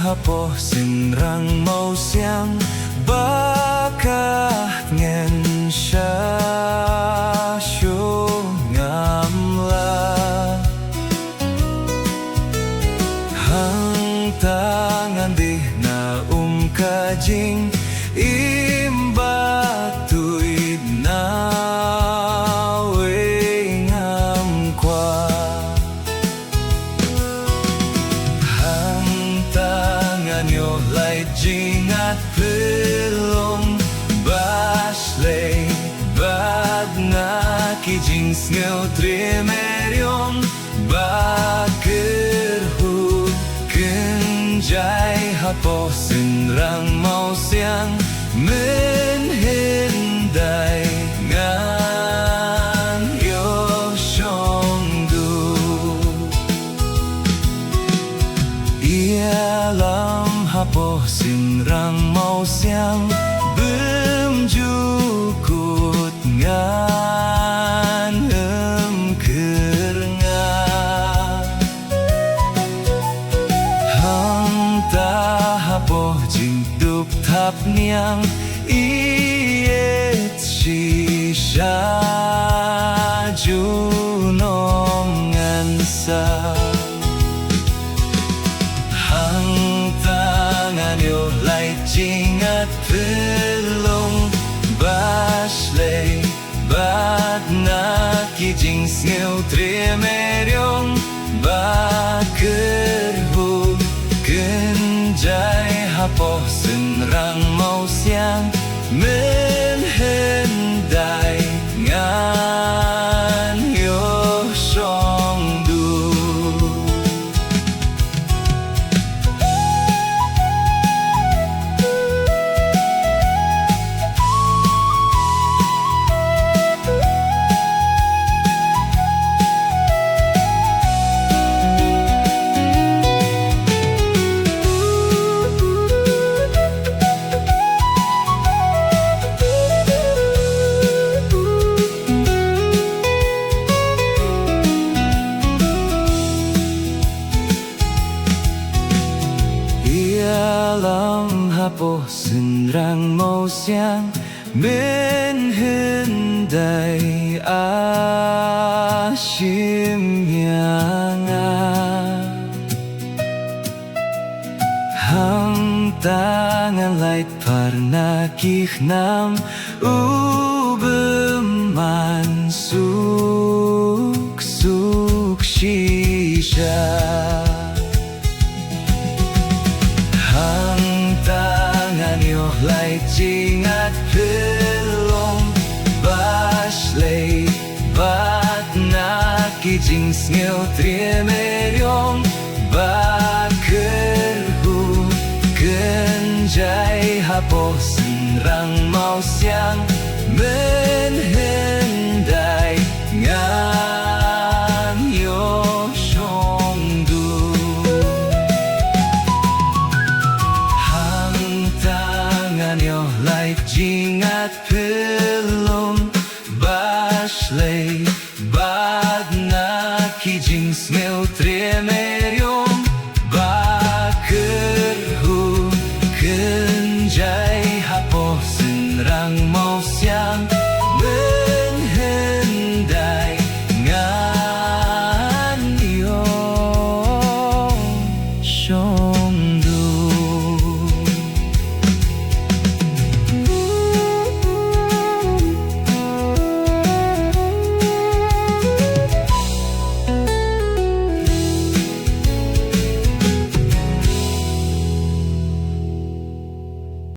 hapo sinrang mau siang bakah ngen sya ngamla hang tangan di na kajing imbatui na ngam kwa hang tangan yo lai jingat pelong basley bad na kijing sneu tremerion bakir hu kenjai hapo sinrang mau siang menghindai ngan yo shongdu ialam hapo sinrang mau siang bemjukut ngan thap niang iet shisha junong ansa hang tangan yo lai jingat pelong basley bad na kijing sneu tremeriong baker hu kenjai hapo sinrang mau siang menhendai ngan yo shongdu ialam hapo sinrang mau siang menhendai asyim yanga hang tangan lait parna kihnam ubeman suk shisha lai jingat pelong basley bad na kijing sneu tremeriong baker hu kenjai hapo sinrang mau siang menhendai ngan yo shongdu yo lai jingat pelong basley bad na kijing sneu tremeriong